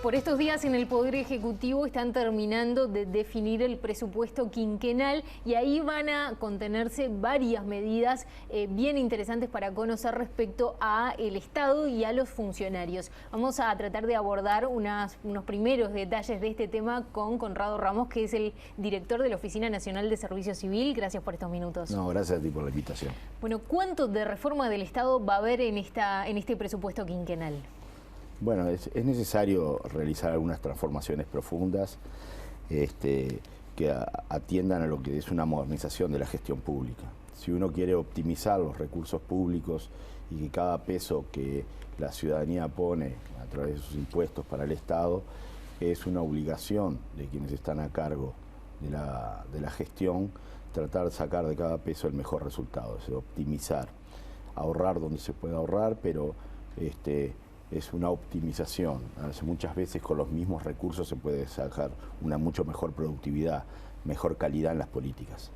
Por estos días en el Poder Ejecutivo están terminando de definir el presupuesto quinquenal y ahí van a contenerse varias medidas bien interesantes para conocer respecto a el Estado y a los funcionarios. Vamos a tratar de abordar unos primeros detalles de este tema con Conrado Ramos, que es el director de la Oficina Nacional de Servicio Civil. Gracias por estos minutos. No, gracias a ti por la invitación. Bueno, ¿cuánto de reforma del Estado va a haber en este presupuesto quinquenal? Bueno, es necesario realizar algunas transformaciones profundas que atiendan a lo que es una modernización de la gestión pública. Si uno quiere optimizar los recursos públicos y que cada peso que la ciudadanía pone a través de sus impuestos para el Estado, es una obligación de quienes están a cargo de la gestión tratar de sacar de cada peso el mejor resultado, es optimizar, ahorrar donde se pueda ahorrar, pero es una optimización. Muchas veces con los mismos recursos se puede sacar una mucho mejor productividad, mejor calidad en las políticas.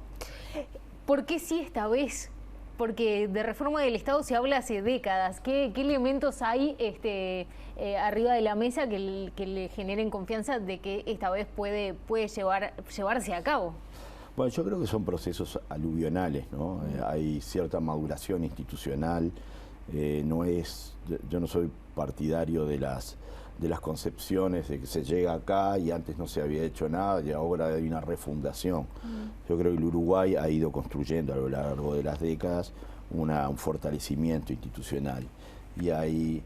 ¿Por qué sí esta vez? Porque de reforma del Estado se habla hace décadas. ¿Qué elementos hay arriba de la mesa que le generen confianza de que esta vez puede llevarse a cabo? Bueno, yo creo que son procesos aluvionales, ¿no? Hay cierta maduración institucional. Yo no soy partidario de las concepciones de que se llega acá y antes no se había hecho nada y ahora hay una refundación. Yo creo que el Uruguay ha ido construyendo a lo largo de las décadas un fortalecimiento institucional y hay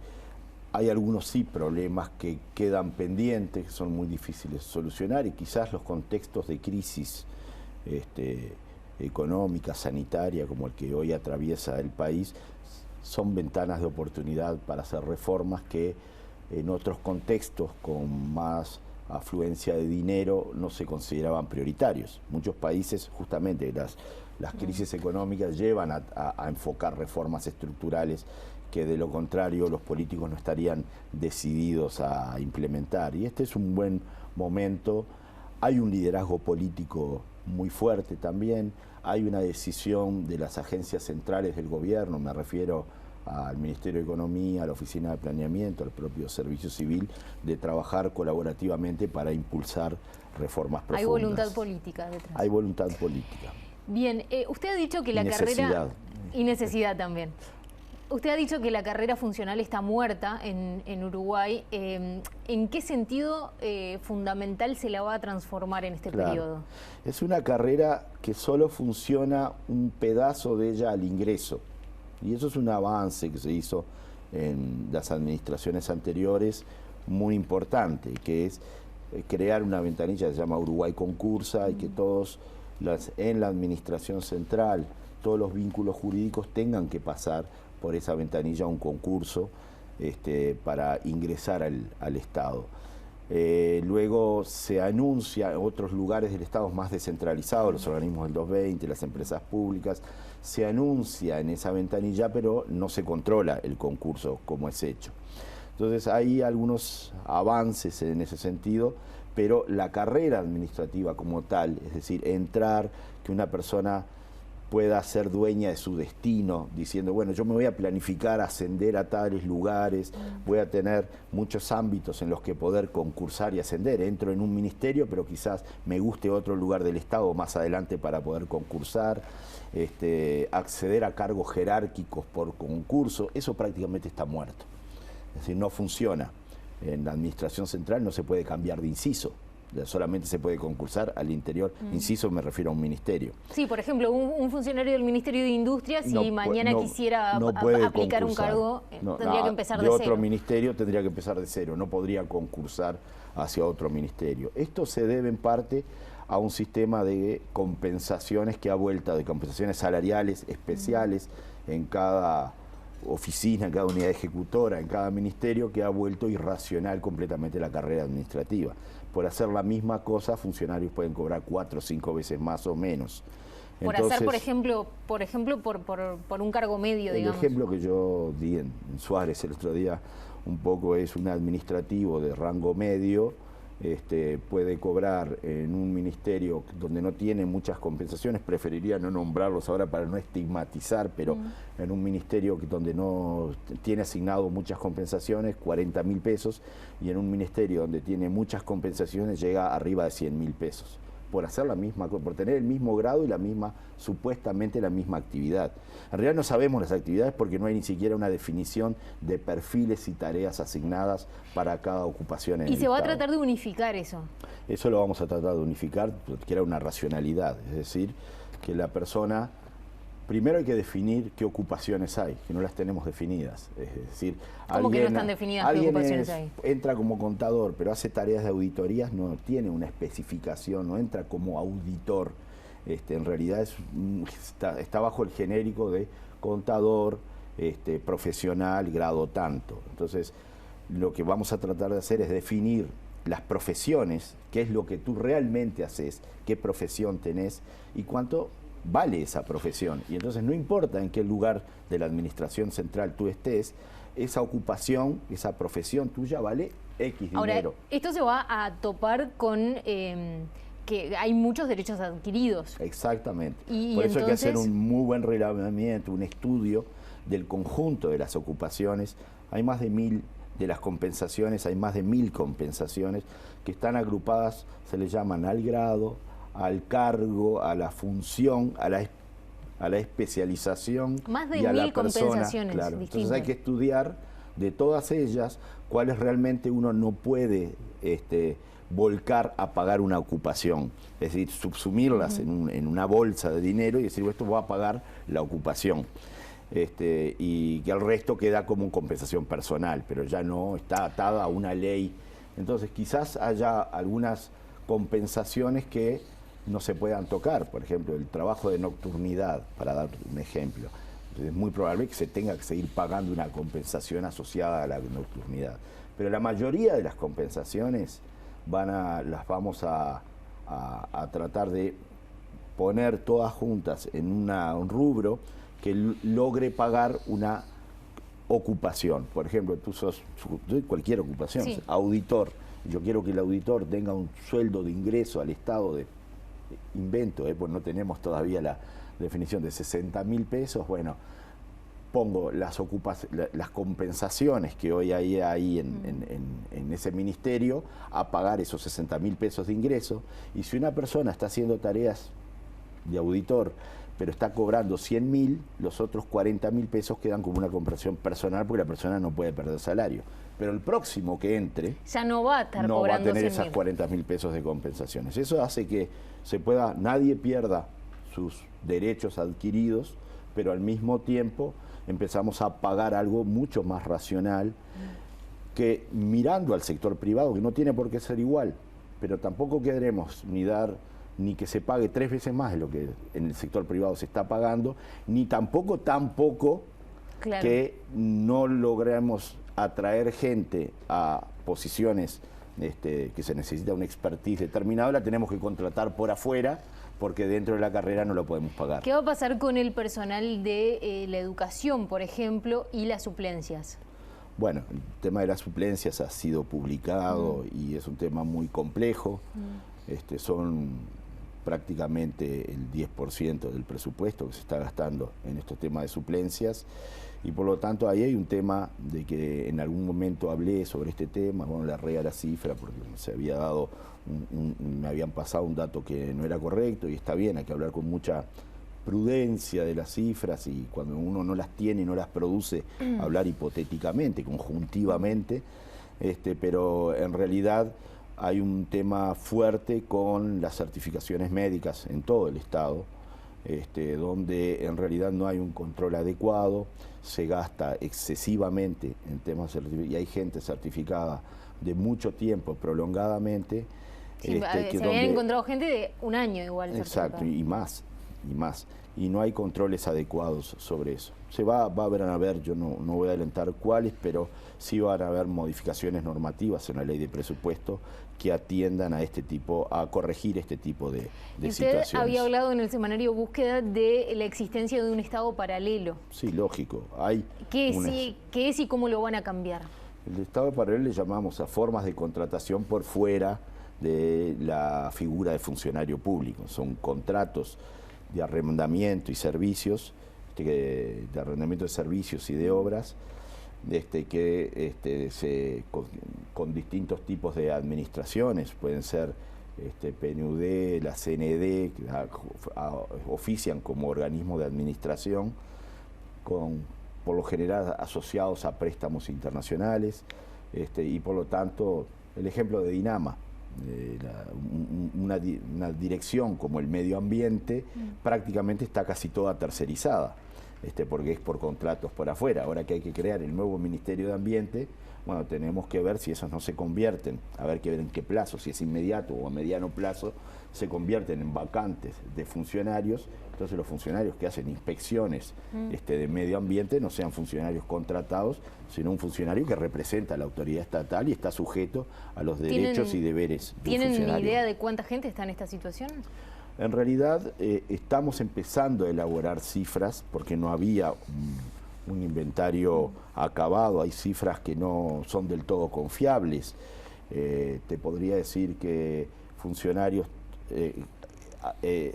algunos problemas que quedan pendientes, que son muy difíciles de solucionar y quizás los contextos de crisis económica, sanitaria, como el que hoy atraviesa el país, son ventanas de oportunidad para hacer reformas que en otros contextos con más afluencia de dinero no se consideraban prioritarios. Muchos países, justamente las crisis económicas llevan a enfocar reformas estructurales que de lo contrario los políticos no estarían decididos a implementar. Y este es un buen momento. Hay un liderazgo político muy fuerte también, hay una decisión de las agencias centrales del gobierno, me refiero al Ministerio de Economía, a la Oficina de Planeamiento, al propio Servicio Civil, de trabajar colaborativamente para impulsar reformas profundas. Hay voluntad política detrás. Hay voluntad política. Bien, usted ha dicho que la carrera... Y necesidad también. Usted ha dicho que la carrera funcional está muerta en Uruguay. ¿En qué sentido fundamental se la va a transformar en este periodo? Es una carrera que solo funciona un pedazo de ella al ingreso. Y eso es un avance que se hizo en las administraciones anteriores, muy importante, que es crear una ventanilla que se llama Uruguay Concursa y que todos en la administración central, todos los vínculos jurídicos tengan que pasar por esa ventanilla un concurso para ingresar al Estado. Luego se anuncia en otros lugares del Estado más descentralizados, los organismos del 220, las empresas públicas, se anuncia en esa ventanilla, pero no se controla el concurso como es hecho. Entonces hay algunos avances en ese sentido, pero la carrera administrativa como tal, es decir, entrar, que una persona pueda ser dueña de su destino, diciendo, bueno, yo me voy a planificar ascender a tales lugares, voy a tener muchos ámbitos en los que poder concursar y ascender. Entro en un ministerio, pero quizás me guste otro lugar del Estado más adelante para poder concursar, acceder a cargos jerárquicos por concurso, eso prácticamente está muerto. Es decir, no funciona. En la administración central no se puede cambiar de inciso. Solamente se puede concursar al interior, inciso me refiero a un ministerio. Sí, por ejemplo, un funcionario del Ministerio de Industria, si mañana quisiera aplicar un cargo, tendría que empezar de cero. De otro ministerio tendría que empezar de cero, no podría concursar hacia otro ministerio. Esto se debe en parte a un sistema de compensaciones que ha vuelto, de compensaciones salariales especiales en cada oficina, en cada unidad ejecutora, en cada ministerio, que ha vuelto irracional completamente la carrera administrativa. Por hacer la misma cosa, funcionarios pueden cobrar 4 o 5 veces más o menos. Entonces, hacer, por ejemplo, por un cargo medio, digamos. El ejemplo que yo di en Suárez el otro día, un poco es un administrativo de rango medio, puede cobrar en un ministerio donde no tiene muchas compensaciones, preferiría no nombrarlos ahora para no estigmatizar, pero en un ministerio donde no tiene asignado muchas compensaciones, 40.000 pesos, y en un ministerio donde tiene muchas compensaciones llega arriba de 100.000 pesos, por hacer la misma, por tener el mismo grado y supuestamente la misma actividad. En realidad no sabemos las actividades porque no hay ni siquiera una definición de perfiles y tareas asignadas para cada ocupación en el ¿Y se va a Estado. tratar de unificar eso? Eso lo vamos a tratar de unificar, que era una racionalidad, es decir, que la persona, primero hay que definir qué ocupaciones hay, que no las tenemos definidas. Es decir, ¿Cómo que no están definidas qué ocupaciones hay? Entra como contador, pero hace tareas de auditorías, no tiene una especificación, no entra como auditor. En realidad está bajo el genérico de contador, profesional, grado tanto. Entonces, lo que vamos a tratar de hacer es definir las profesiones, qué es lo que tú realmente haces, qué profesión tenés y cuánto vale esa profesión. Y entonces no importa en qué lugar de la administración central tú estés, esa ocupación, esa profesión tuya vale X dinero. Ahora, esto se va a topar con que hay muchos derechos adquiridos. Exactamente. Y por eso entonces, hay que hacer un muy buen relevamiento, un estudio del conjunto de las ocupaciones. Hay más de 1.000 de las compensaciones, hay más de 1.000 compensaciones que están agrupadas, se le llaman al grado, al cargo, a la función, a la especialización más de y a la 1.000 persona. compensaciones Claro. distintas. Entonces hay que estudiar de todas ellas cuáles realmente uno no puede volcar a pagar una ocupación, es decir, subsumirlas en una bolsa de dinero y decir, esto va a pagar la ocupación. Y que el resto queda como compensación personal, pero ya no está atada a una ley. Entonces quizás haya algunas compensaciones que no se puedan tocar, por ejemplo, el trabajo de nocturnidad, para dar un ejemplo. Entonces, es muy probable que se tenga que seguir pagando una compensación asociada a la nocturnidad. Pero la mayoría de las compensaciones las vamos a tratar de poner todas juntas en un rubro que logre pagar una ocupación. Por ejemplo, tú sos cualquier ocupación, sí, auditor. Yo quiero que el auditor tenga un sueldo de ingreso al Estado de invento, pues no tenemos todavía la definición de 60.000 pesos. Bueno, pongo las compensaciones que hoy hay ahí en ese ministerio a pagar esos 60.000 pesos de ingreso, y si una persona está haciendo tareas de auditor pero está cobrando 100.000, los otros 40.000 pesos quedan como una compensación personal porque la persona no puede perder salario. Pero el próximo que entre ya no va a estar no va a cobrando tener esas 100.000. 40.000 pesos de compensaciones. Eso hace que nadie pierda sus derechos adquiridos, pero al mismo tiempo empezamos a pagar algo mucho más racional que mirando al sector privado, que no tiene por qué ser igual, pero tampoco queremos ni que se pague 3 veces más de lo que en el sector privado se está pagando, ni tampoco Claro. que no logremos atraer gente a posiciones que se necesita una expertise determinada, la tenemos que contratar por afuera porque dentro de la carrera no lo podemos pagar. ¿Qué va a pasar con el personal de la educación, por ejemplo, y las suplencias? Bueno, el tema de las suplencias ha sido publicado y es un tema muy complejo. Son prácticamente el 10% del presupuesto que se está gastando en estos temas de suplencias, y por lo tanto ahí hay un tema de que en algún momento hablé sobre este tema. Bueno, le erré a la cifra porque se había dado me habían pasado un dato que no era correcto, y está bien, hay que hablar con mucha prudencia de las cifras, y cuando uno no las tiene y no las produce, hablar hipotéticamente, conjuntivamente, pero en realidad hay un tema fuerte con las certificaciones médicas en todo el Estado, donde en realidad no hay un control adecuado, se gasta excesivamente en temas de certificación, y hay gente certificada de mucho tiempo, prolongadamente. Sí, se habían encontrado gente de un año igual. Exacto, y más. Y no hay controles adecuados sobre eso. Va a haber, yo no voy a adelantar cuáles, pero sí van a haber modificaciones normativas en la ley de presupuesto que atiendan a corregir este tipo de situaciones. Usted había hablado en el semanario Búsqueda de la existencia de un Estado paralelo. Sí, lógico. ¿Qué es y cómo lo van a cambiar? El Estado paralelo le llamamos a formas de contratación por fuera de la figura de funcionario público. Son contratos de arrendamiento y servicios, de arrendamiento de servicios y de obras, con distintos tipos de administraciones, pueden ser PNUD, la CND, que ofician como organismo de administración, por lo general asociados a préstamos internacionales, y por lo tanto el ejemplo de Dinama, una dirección como el medio ambiente prácticamente está casi toda tercerizada, porque es por contratos por afuera. Ahora que hay que crear el nuevo Ministerio de Ambiente, bueno, tenemos que ver si esos no se convierten, a ver en qué plazo, si es inmediato o a mediano plazo, se convierten en vacantes de funcionarios. Entonces los funcionarios que hacen inspecciones de medio ambiente no sean funcionarios contratados, sino un funcionario que representa a la autoridad estatal y está sujeto a los derechos y deberes de un funcionario. ¿Tienen idea de cuánta gente está en esta situación? En realidad estamos empezando a elaborar cifras porque no había un inventario acabado, hay cifras que no son del todo confiables. Te podría decir que funcionarios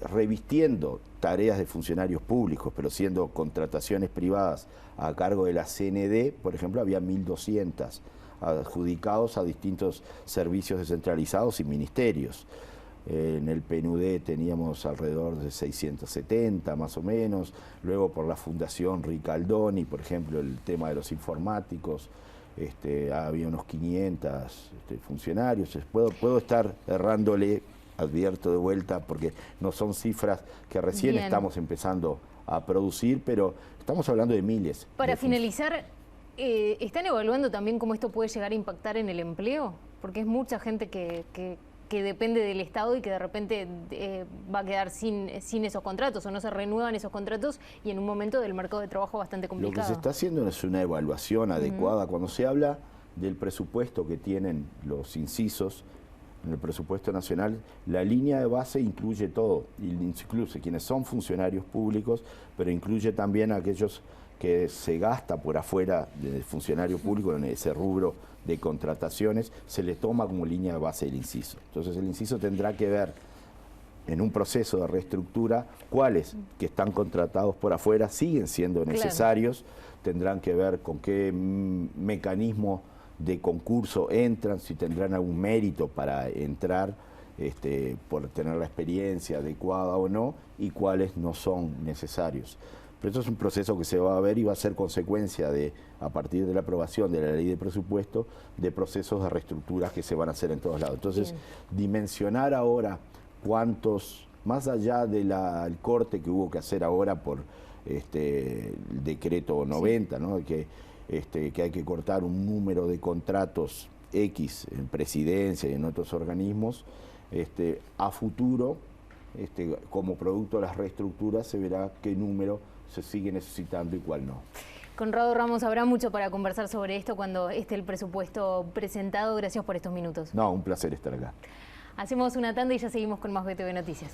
revistiendo tareas de funcionarios públicos, pero siendo contrataciones privadas a cargo de la CND, por ejemplo, había 1.200 adjudicados a distintos servicios descentralizados y ministerios. En el PNUD teníamos alrededor de 670 más o menos, luego por la Fundación Ricaldoni, por ejemplo, el tema de los informáticos, había unos 500 funcionarios. Puedo estar errándole, advierto de vuelta, porque no son cifras que recién estamos empezando a producir, pero estamos hablando de miles. Para finalizar, ¿están evaluando también cómo esto puede llegar a impactar en el empleo? Porque es mucha gente que depende del Estado y que de repente va a quedar sin esos contratos o no se renuevan esos contratos y en un momento del mercado de trabajo bastante complicado. Lo que se está haciendo es una evaluación adecuada. Cuando se habla del presupuesto que tienen los incisos en el presupuesto nacional, la línea de base incluye todo, incluye quienes son funcionarios públicos, pero incluye también a aquellos que se gasta por afuera del funcionario público en ese rubro de contrataciones, se le toma como línea de base el inciso. Entonces el inciso tendrá que ver en un proceso de reestructura cuáles que están contratados por afuera siguen siendo necesarios, tendrán que ver con qué mecanismo de concurso entran, si tendrán algún mérito para entrar por tener la experiencia adecuada o no, y cuáles no son necesarios. Pero esto es un proceso que se va a ver y va a ser consecuencia a partir de la aprobación de la ley de presupuesto, de procesos de reestructuras que se van a hacer en todos lados. Entonces, dimensionar ahora cuántos, más allá del corte que hubo que hacer ahora por el decreto 90, ¿no? Que hay que cortar un número de contratos X en presidencia y en otros organismos, a futuro, como producto de las reestructuras, se verá qué número se sigue necesitando y cuál no. Conrado Ramos, habrá mucho para conversar sobre esto cuando esté el presupuesto presentado. Gracias por estos minutos. No, un placer estar acá. Hacemos una tanda y ya seguimos con más BTV Noticias.